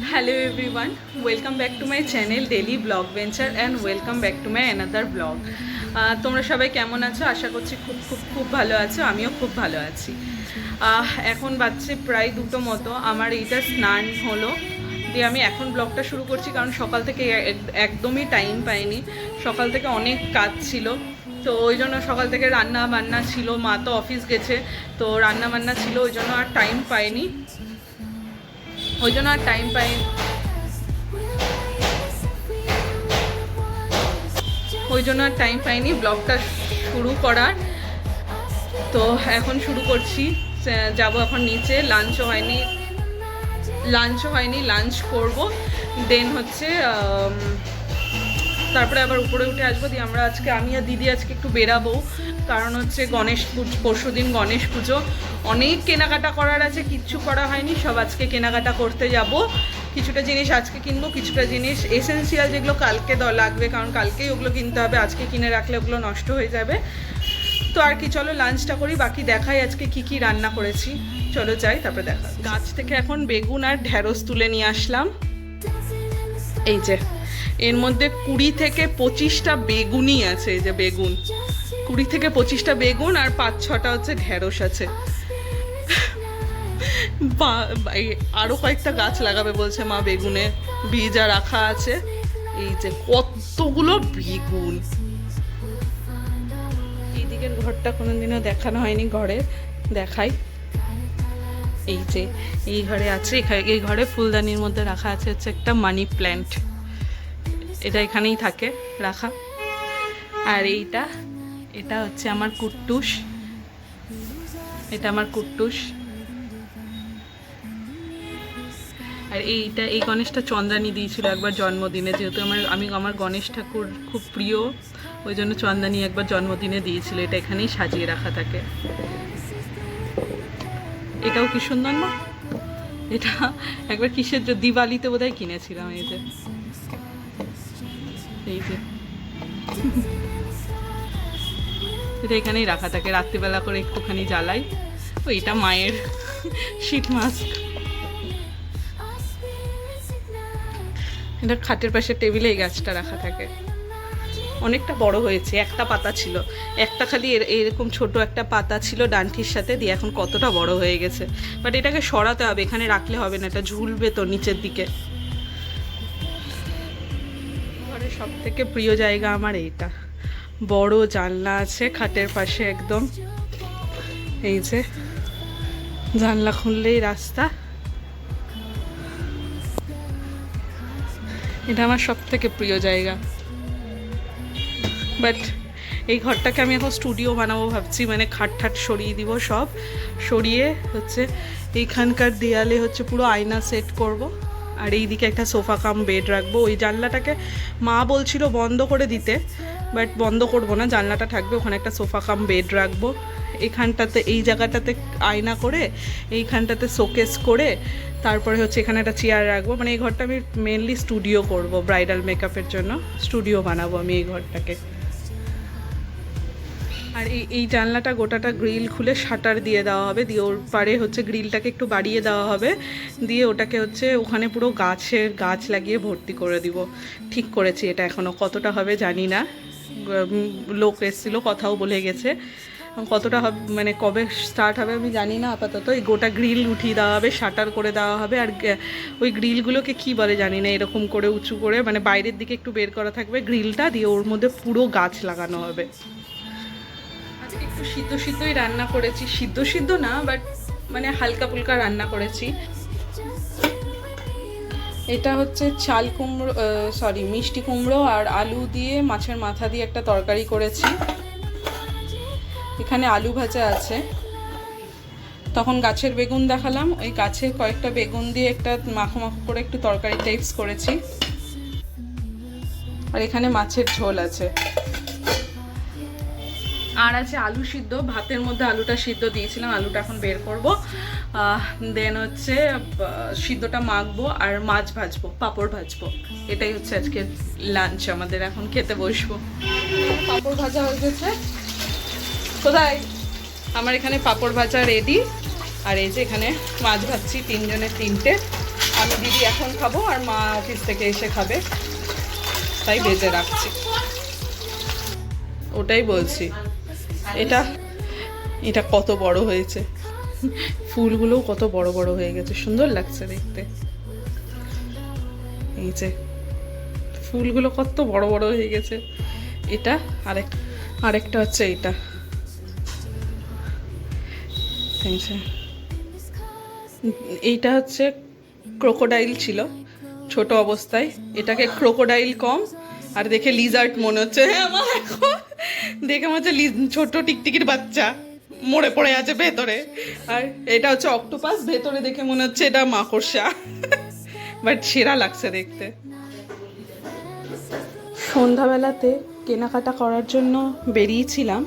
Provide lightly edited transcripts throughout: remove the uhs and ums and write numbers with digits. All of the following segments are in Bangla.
Hello everyone, welcome back to my channel Daily Vlog Venture and welcome back to my another vlog. তোমরা সবাই কেমন আছো? আশা করছি খুব ভালো আছো। আমিও খুব ভালো আছি। এখন বাজছে প্রায় 2টো মতো। আমার এইটা স্নান হলো দিয়ে আমি এখন ব্লগটা শুরু করছি, কারণ সকাল থেকে একদমই টাইম পাইনি। সকাল থেকে অনেক কাজ ছিল, তো ওই জন্য সকাল থেকে রান্না বান্না ছিল, মা তো অফিস গেছে, তো রান্না বান্না ছিল, ওই জন্য আর টাইম পাইনি ব্লগটা শুরু করার। তো এখন শুরু করছি, যাব এখন নিচে। লাঞ্চও হয়নি, লাঞ্চ করব, দেন হচ্ছে তারপরে আবার উপরে উঠে আসবো। দিয়ে আমি আর দিদি আজকে একটু বেরাবো, কারণ হচ্ছে পরশু দিন গণেশ পুজো। অনেক কেনাকাটা করার আছে, কিচ্ছু করা হয়নি, সব আজকে কেনাকাটা করতে যাব। কিছুটা জিনিস আজকে কিনবো, কিছুটা জিনিস এসেন্সিয়াল যেগুলো কালকে লাগবে, কারণ কালকেই ওগুলো কিনতে হবে, আজকে কিনে রাখলে ওগুলো নষ্ট হয়ে যাবে। তো আর কি, চলো লাঞ্চটা করি, বাকি দেখাই আজকে কি রান্না করেছি। চলো যাই, তারপরে দেখা। গাছ থেকে এখন বেগুন আর ঢ্যাঁড়স তুলে নিয়ে আসলাম। এই যে এর মধ্যে 20 থেকে 25টা বেগুনই আছে। এই যে বেগুন 20 থেকে 25টা বেগুন আর 5-6টা হচ্ছে ঢেঁড়স আছে। আরো কয়েকটা গাছ লাগাবে বলছে মা, বেগুনের বীজা রাখা আছে। এই যে কতগুলো বেগুন। এই দিকের ঘরটা কোনোদিনও দেখানো হয়নি, ঘরে দেখাই। এই যে এই ঘরে আছে, এই ঘরে ফুলদানির মধ্যে রাখা আছে হচ্ছে একটা মানি প্ল্যান্ট, এটা এখানেই থাকে রাখা। আর এটা হচ্ছে আমার কুট্টুস, আর এই গণেশটা চন্দ্রানী দিয়েছিল একবার জন্মদিনে, যেহেতু আমার গণেশ ঠাকুর খুব প্রিয়, ওই জন্য চন্দ্রানী একবার জন্মদিনে দিয়েছিল। এটা এখানেই সাজিয়ে রাখা থাকে। এটাও কি সুন্দর না? এটা একবার কিসের দিওয়ালিতে বোধহয় কিনেছিলাম। এই যে এটা এখানেই রাখা থাকে, রাত্রিবেলা করে একটুখানি জ্বালাই। এটা মায়ের শীত মাস্ক। এটা খাটের পাশে টেবিলে এই গাছটা রাখা থাকে। অনেকটা বড় হয়েছে, একটা পাতা ছিল, একটা খালি এরকম ছোট একটা পাতা ছিল ডান্ঠির সাথে, দিয়ে এখন কতটা বড় হয়ে গেছে। বাট এটাকে সরাতে হবে, এখানে রাখলে হবে না, এটা ঝুলবে তো নিচের দিকে। ঘরের সব থেকে প্রিয় জায়গা আমার এইটা, বড় জানলা আছে খাটের পাশে একদম। এই যে জানলা খুললেই রাস্তা। এটা আমার সব থেকে প্রিয় জায়গা। বাট এই ঘরটাকে আমি এখন স্টুডিও বানাবো ভাবছি, মানে খাট সরিয়ে দিব, সব সরিয়ে হচ্ছে এইখানকার দেয়ালে হচ্ছে পুরো আয়না সেট করব, আর এই দিকে একটা সোফা কাম বেড রাখবো। ওই জানলাটাকে মা বলছিল বন্ধ করে দিতে, বাট বন্ধ করবো না, জানলাটা থাকবে, ওখানে একটা সোফা কাম বেড রাখবো। এখানটাতে এই জায়গাটাতে আয়না করে, এইখানটাতে শোকেস করে, তারপরে হচ্ছে এখানে একটা চেয়ার রাখবো। মানে এই ঘরটা আমি মেনলি স্টুডিও করব, ব্রাইডাল মেকআপের জন্য স্টুডিও বানাবো আমি এই ঘরটাকে। আর এই জানলাটা গোটাটা গ্রিল খুলে শাটার দিয়ে দেওয়া হবে, দিয়ে ওর পারে হচ্ছে গ্রিলটাকে একটু বাড়িয়ে দেওয়া হবে, দিয়ে ওটাকে হচ্ছে ওখানে পুরো গাছ লাগিয়ে ভর্তি করে দিব। ঠিক করেছি এটা, এখনও কতটা হবে জানি না, লোক এসেছিলো কথাও বলে গেছে, কতটা হবে মানে কবে স্টার্ট হবে আমি জানি না। আপাতত এই গোটা গ্রিল উঠিয়ে দেওয়া হবে, শাটার করে দেওয়া হবে। আর ওই গ্রিলগুলোকে কি বলে জানি না, এরকম করে উঁচু করে মানে বাইরের দিকে একটু বের করা থাকবে গ্রিলটা, দিয়ে ওর মধ্যে পুরো গাছ লাগানো হবে। আজকে একটু সিদ্ধই রান্না করেছি, সিদ্ধ না বাট মানে হালকা ফুলকা রান্না করেছি। এটা হচ্ছে মিষ্টি কুমড়ো আর আলু দিয়ে মাছের মাথা দিয়ে একটা তরকারি করেছি। এখানে আলু ভাজা আছে। তখন গাছের বেগুন দেখালাম, ওই গাছের কয়েকটা বেগুন দিয়ে একটা মাখো করে একটু তরকারি টাইপস করেছি। আর এখানে মাছের ঝোল আছে, আর আছে আলু সিদ্ধ। ভাতের মধ্যে আলুটা সিদ্ধ দিয়েছিলাম, আলুটা এখন বের করব, দেন হচ্ছে সিদ্ধটা মাখবো আর মাছ ভাজবো, পাঁপড় ভাজবো। এটাই হচ্ছে আজকে লাঞ্চ আমাদের। এখন খেতে বসবো। পাঁপড় ভাজা হয়ে গেছে। কোথায়? আমার এখানে পাঁপড় ভাজা রেডি। আর এই যে এখানে মাছ ভাজছি, 3 জনের 3টে। আমি দিদি এখন খাবো আর মা অফিস থেকে এসে খাবে, তাই ভেজে রাখছি। ওটাই বলছি, এটা এটা কত বড় হয়েছে, ফুলগুলোও কত বড় বড় হয়ে গেছে, সুন্দর লাগছে দেখতে। এই যে ফুলগুলো কত বড় বড় হয়ে গেছে। এটা আরেকটা হচ্ছে এইটা, এইটা হচ্ছে ক্রোকোডাইল ছিল ছোট অবস্থায়, এটাকে ক্রোকোডাইল কম আর দেখে লিজার্ড মনে হচ্ছে। হ্যাঁ আমার দেখে মনে হচ্ছে ছোট টিকটিকির বাচ্চা মরে পড়ে আছে ভেতরে। আর এটা হচ্ছে অক্টোপাস, ভেতরে দেখে মনে হচ্ছে এটা মাকড়সা, বাট সেরা লাগছে দেখতে। সন্ধ্যাবেলাতে কেনাকাটা করার জন্য বেরিয়েছিলাম,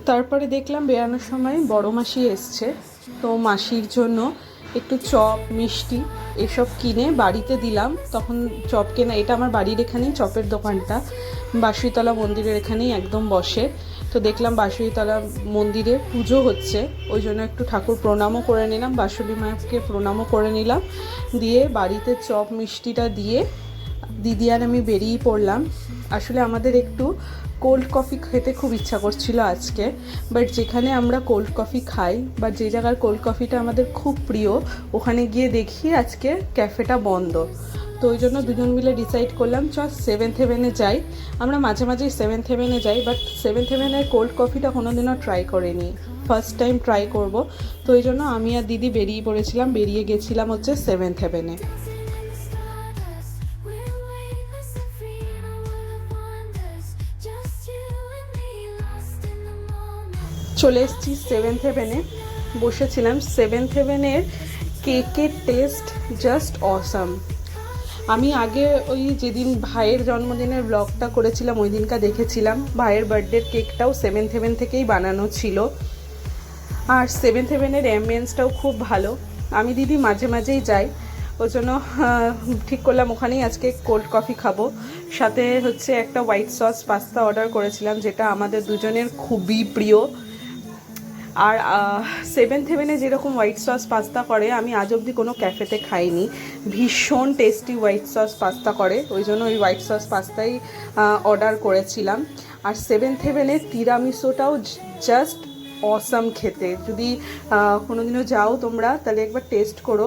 তারপরে দেখলাম বেরানোর সময় বড় মাসি এসছে, তো মাসির জন্য একটু চপ মিষ্টি এসব কিনে বাড়িতে দিলাম। তখন চপ কেনা, এটা আমার বাড়ির এখানেই চপের দোকানটা, বাঁশুড়িতলা মন্দিরের এখানেই একদম বসে। তো দেখলাম বাঁশুড়িতলা মন্দিরে পুজো হচ্ছে, ওই জন্য একটু ঠাকুর প্রণামও করে নিলাম, বাঁশুড়ি মাকে প্রণামও করে নিলাম, দিয়ে বাড়িতে চপ মিষ্টিটা দিয়ে দিদি আর আমি বেরিয়ে পড়লাম। আসলে আমাদের একটু কোল্ড কফি খেতে খুব ইচ্ছা করছিল আজকে, বাট যেখানে আমরা কোল্ড কফি খাই বা যে জায়গার কোল্ড কফিটা আমাদের খুব প্রিয়, ওখানে গিয়ে দেখি আজকে ক্যাফেটা বন্ধ। তো ওই জন্য দুজন মিলে ডিসাইড করলাম চ সেভেন্থ হেভেনে যাই। আমরা মাঝে মাঝেই সেভেন্থ হেভেনে যাই, বাট সেভেন্থ হেভেনের কোল্ড কফিটা কোনোদিনও ট্রাই করিনি, ফার্স্ট টাইম ট্রাই করব। তো ওই জন্য আমি আর দিদি বেরিয়ে পড়েছিলাম, বেরিয়ে গেছিলাম হচ্ছে সেভেন্থ হেভেনে। চলে এসেছি সেভেন্থ হেভেনে, বসেছিলাম। সেভেন্থ হেভেনের কেকের টেস্ট জাস্ট অসাম। আমি আগে ওই যেদিন ভাইয়ের জন্মদিনের ব্লগটা করেছিলাম ওই দিনকা দেখেছিলাম, ভাইয়ের বার্থডের কেকটাও সেভেন্থ হেভেন থেকেই বানানো ছিল। আর সেভেন্থ হেভেনের অ্যাম্বিয়েন্সটাও খুব ভালো। আমি দিদি মাঝে মাঝেই যাই, ওই জন্য ঠিক করলাম ওখানেই আজকে কোল্ড কফি খাবো। সাথে হচ্ছে একটা হোয়াইট সস পাস্তা অর্ডার করেছিলাম, যেটা আমাদের দুজনের খুবই প্রিয়। আর সেভেন্থ হেভেনে যেরকম হোয়াইট সস পাস্তা করে আমি আজ অবধি কোনো ক্যাফেতে খাইনি, ভীষণ টেস্টি হোয়াইট সস পাস্তা করে, ওই জন্য ওই হোয়াইট সস পাস্তাই অর্ডার করেছিলাম। আর সেভেন্থ হেভেনের তিরামিসুটাও জাস্ট অসাম খেতে, যদি কোনোদিনও যাও তোমরা তাহলে একবার টেস্ট করো,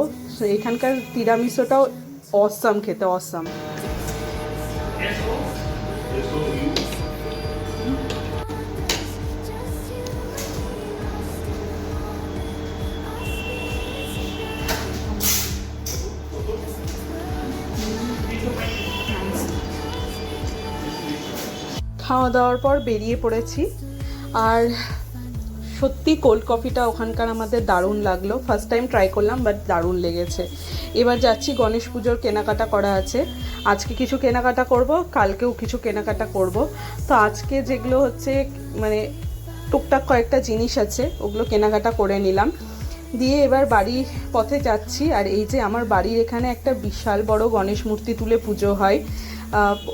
এখানকার তিরামিসুটাও অসাম খেতে, অসাম। খাওয়া দাওয়ার পর বেরিয়ে পড়েছি, আর সত্যি কোল্ড কফিটা ওখানকার আমাদের দারুণ লাগলো, ফার্স্ট টাইম ট্রাই করলাম বাট দারুণ লেগেছে। এবার যাচ্ছি, গণেশ পুজোর কেনাকাটা করা আছে, আজকে কিছু কেনাকাটা করব, কালকেও কিছু কেনাকাটা করব। তো আজকে যেগুলো হচ্ছে মানে টুকটাক কয়েকটা জিনিস আছে, ওগুলো কেনাকাটা করে নিলাম, দিয়ে এবার বাড়ির পথে যাচ্ছি। আর এই যে আমার বাড়ির এখানে একটা বিশাল বড় গণেশ মূর্তি তুলে পুজো হয়,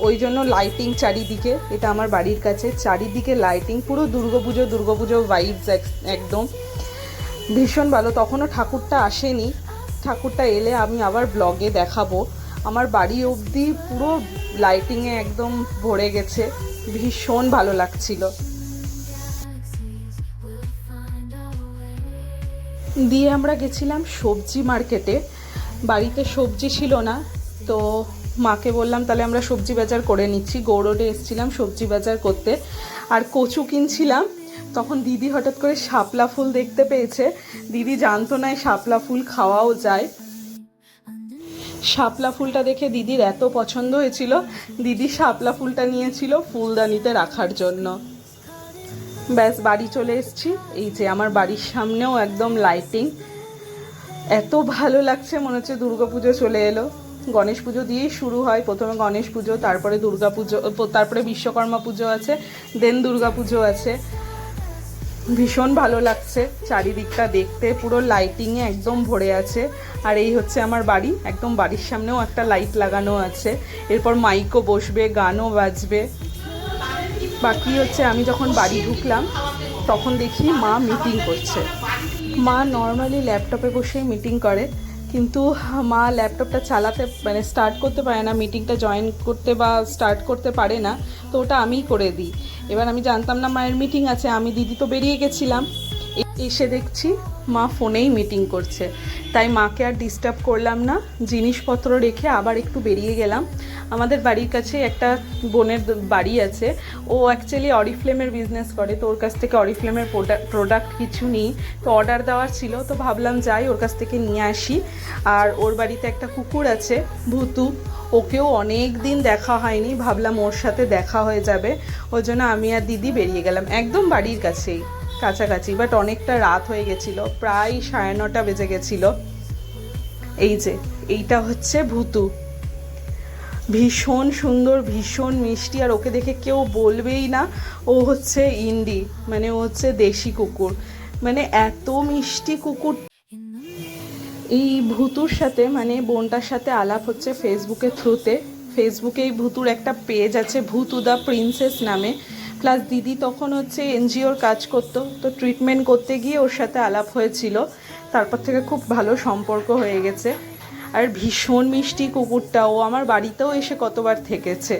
ওই জন্য লাইটিং চারিদিকে, এটা আমার বাড়ির কাছে, চারিদিকে লাইটিং, পুরো দুর্গাপুজো ভাইবস একদম ভীষণ ভালো। তখনও ঠাকুরটা আসেনি, ঠাকুরটা এলে আমি আবার ব্লগে দেখাবো। আমার বাড়ি অবধি পুরো লাইটিংয়ে একদম ভরে গেছে, ভীষণ ভালো লাগছিল। দিয়ে আমরা গেছিলাম সবজি মার্কেটে, বাড়িতে সবজি ছিল না, তো মাকে বললাম তাহলে আমরা সবজি বাজার করে নিচ্ছি। গৌরডে এসেছিলাম সবজি বাজার করতে, আর কচু কিনছিলাম। তখন দিদি হঠাৎ করে শাপলা ফুল দেখতে পেয়েছে, দিদি জানতো না শাপলা ফুল খাওয়াও যায়। শাপলা ফুলটা দেখে দিদির এত পছন্দ হয়েছিল, দিদি শাপলা ফুলটা নিয়েছিল ফুলদানিতে রাখার জন্য। ব্যাস বাড়ি চলে এসেছি, এই যে আমার বাড়ির সামনেও একদম লাইটিং, এত ভালো লাগছে, মনে হচ্ছে দুর্গাপুজো চলে এলো। গণেশ পুজো দিয়েই শুরু হয়, প্রথমে গণেশ পুজো, তারপরে দুর্গাপুজো, তারপরে বিশ্বকর্মা পুজো আছে, দেন দুর্গাপুজো আছে। ভীষণ ভালো লাগছে চারিদিকটা দেখতে, পুরো লাইটিংয়ে একদম ভরে আছে। আর এই হচ্ছে আমার বাড়ি, একদম বাড়ির সামনেও একটা লাইট লাগানো আছে, এরপর মাইকও বসবে, গানও বাজবে। বাকি হচ্ছে আমি যখন বাড়ি ঢুকলাম তখন দেখি মা মিটিং করছে। মা নর্মালি ল্যাপটপে বসেই মিটিং করে, কিন্তু মা ল্যাপটপটা চালাতে মানে স্টার্ট করতে পারে না, মিটিংটা জয়েন করতে বা স্টার্ট করতে পারে না, তো ওটা আমিই করে দিই। এবার আমি জানতাম না মায়ের মিটিং আছে, আমি দিদি তো বেরিয়ে গেছিলাম, এসে দেখছি মা ফোনেই মিটিং করছে। তাই মাকে আর ডিস্টার্ব করলাম না, জিনিসপত্র রেখে আবার একটু বেরিয়ে গেলাম। আমাদের বাড়ির কাছে একটা বোনের বাড়ি আছে, ও অ্যাকচুয়ালি অরিফ্লেমের বিজনেস করে, তো ওর কাছ থেকে অরিফ্লেমের প্রোডাক্ট কিছু নিই, তো অর্ডার দেওয়ার ছিল, তো ভাবলাম যাই ওর কাছ থেকে নিয়ে আসি। আর ওর বাড়িতে একটা কুকুর আছে ভুতু, ওকেও অনেক দিন দেখা হয়নি, ভাবলাম ওর সাথে দেখা হয়ে যাবে, ওই জন্য আমি আর দিদি বেরিয়ে গেলাম একদম বাড়ির কাছেই, কাছাকাছি। বাট অনেকটা রাত হয়ে গেছিলো, প্রায় 9:30 বেজে গেছিলো। এই যে এইটা হচ্ছে ভুতু, ভীষণ সুন্দর, ভীষণ মিষ্টি, আর ওকে দেখে কেউ বলবেই না ও হচ্ছে ইন্ডি, মানে ও হচ্ছে দেশি কুকুর, মানে এত মিষ্টি কুকুর। এই ভুতুর সাথে মানে বোনটার সাথে আলাপ হচ্ছে ফেসবুকের থ্রুতে। ফেসবুকে এই ভুতুর একটা পেজ আছে ভুতু দ্য প্রিন্সেস নামে, প্লাস দিদি তখন হচ্ছে এনজিওর কাজ করতো, তো ট্রিটমেন্ট করতে গিয়ে ওর সাথে আলাপ হয়েছিল, তারপর থেকে খুব ভালো সম্পর্ক হয়ে গেছে। আর ভীষণ মিষ্টি কুকুরটা, ও আমার বাড়িতেও এসে কতবার থেকেছে।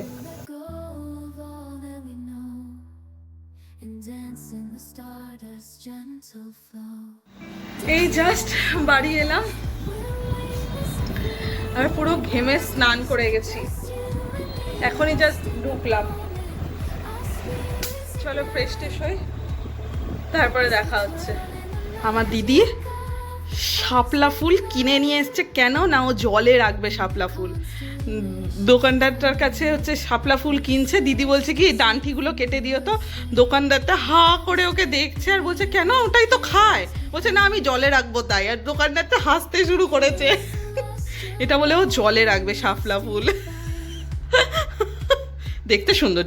এই জাস্ট বাড়ি এলাম আর পুরো ঘেমে স্নান করে গেছি, এখনই জাস্ট ঢুকলাম। চলো ফ্রেশ ট্রেশ হই, তারপরে দেখা হচ্ছে। আমার দিদি শাপলা ফুল কিনে নিয়ে এসছে, কেন না ও জলে রাখবে শাপলা ফুল। দোকানদারটার কাছে হচ্ছে শাপলা ফুল কিনছে, দিদি বলছে কি ডান্ঠিগুলো কেটে দিও, তো দোকানদারটা হা করে ওকে দেখছে আর বলছে কেন, ওটাই তো খায়, বলছে না আমি জলে রাখবো তাই, আর দোকানদারটা হাসতে শুরু করেছে, এটা বলে ও জলে রাখবে শাপলা ফুল। দেখতে সুন্দর,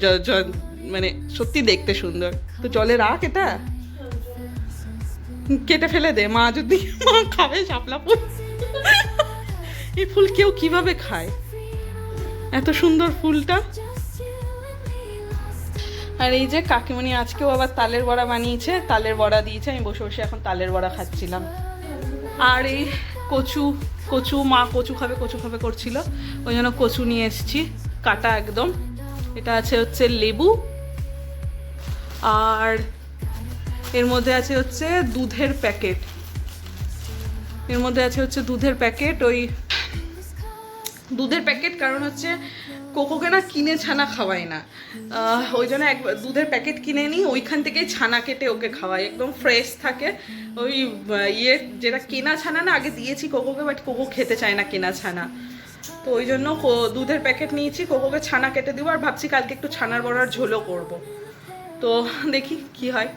মানে সত্যি দেখতে সুন্দর, তো জলে রাখ, এটা কেটে ফেলে দে, মা যদি মা খাবে শাপলা ফুল। এই ফুল কেউ কিভাবে খায়, এত সুন্দর ফুলটা। আর এই যে কাকিমণি আজকেও আবার তালের বড়া বানিয়েছে, তালের বড়া দিয়েছে, আমি বসে বসে এখন তালের বড়া খাচ্ছিলাম। আর এই কচু মা কচু খাবে করছিল, ওই জন্য কচু নিয়ে এসেছি কাটা একদম। এটা আছে হচ্ছে লেবু, আর এর মধ্যে আছে হচ্ছে দুধের প্যাকেট, ওই দুধের প্যাকেট, কারণ হচ্ছে কোকোকে না কিনে ছানা খাওয়াই না, ওই জন্য দুধের প্যাকেট কিনে নিই, ওইখান থেকেই ছানা কেটে ওকে খাওয়াই, একদম ফ্রেশ থাকে। ওই যেটা কেনা ছানা না আগে দিয়েছি কোকোকে, বাট কোকো খেতে চায় না কেনা ছানা, তো ওই জন্য দুধের প্যাকেট নিয়েছি, কোকোকে ছানা কেটে দিব। আর ভাবছি কালকে একটু ছানার বড়ার ঝোলও করব, তো দেখি কি হয়।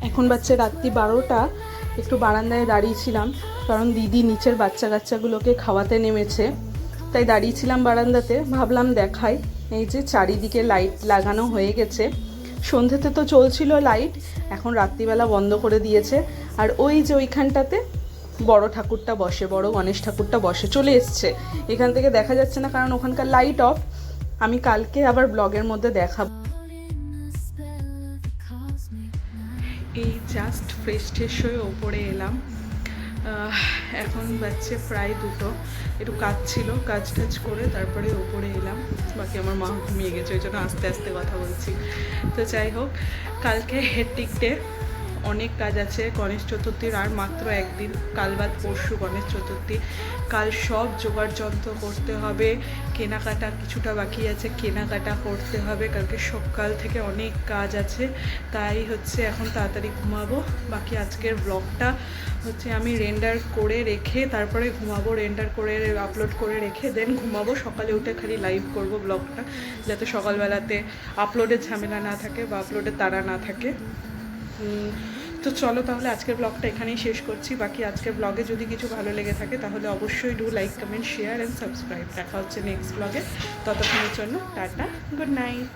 এখন বাচ্চা রাত্রি 12টা, একটু বারান্দায় দাঁড়িয়েছিলাম, কারণ দিদি নিচের বাচ্চাগুলোকে খাওয়াতে নেমেছে, তাই দাঁড়িয়েছিলাম বারান্দাতে, ভাবলাম দেখাই। এই যে চারিদিকে লাইট লাগানো হয়ে গেছে, সন্ধ্যেতে তো চলছিল লাইট, এখন রাত্রিবেলা বন্ধ করে দিয়েছে। আর ওই যে ওইখানটাতে বড় ঠাকুরটা বসে, বড় গণেশ ঠাকুরটা বসে, চলে এসছে, এখান থেকে দেখা যাচ্ছে না কারণ ওখানকার লাইট অফ। আমি কালকে আবার ব্লগের মধ্যে দেখাবো। এই জাস্ট ফ্রেশ ট্রেশ হয়ে ওপরে এলাম, এখন বাচ্চা প্রায় 2টো, একটু কাজ ছিল, কাজ টাজ করে তারপরে ওপরে এলাম। বাকি আমার মা ঘুমিয়ে গেছে, ওই জন্য আস্তে আস্তে কথা বলছি। তো যাই হোক, কালকে হেক্টিক ডে, অনেক কাজ আছে। গণেশ চতুর্থীর আর মাত্র একদিন, কাল বাদ পরশু গণেশ চতুর্থী। কাল সব জোগাড় যন্ত্র করতে হবে, কেনাকাটা কিছুটা বাকি আছে, কেনাকাটা করতে হবে। কালকে সকাল থেকে অনেক কাজ আছে, তাই হচ্ছে এখন তাড়াতাড়ি ঘুমাবো। বাকি আজকের ব্লগটা হচ্ছে আমি রেন্ডার করে রেখে তারপরে ঘুমাবো, রেন্ডার করে আপলোড করে রেখে দেন ঘুমাবো। সকালে উঠে খালি লাইভ করব ব্লগটা, যাতে সকালবেলাতে আপলোডের ঝামেলা না থাকে বা আপলোডের তাড়া না থাকে। তো চলো তাহলে আজকের ব্লগটা এখানেই শেষ করছি। বাকি আজকের ব্লগে যদি কিছু ভালো লেগে থাকে তাহলে অবশ্যই do like, comment, share and subscribe. দেখা হচ্ছে নেক্সট ব্লগে, ততক্ষণের জন্য টাটা, গুড নাইট।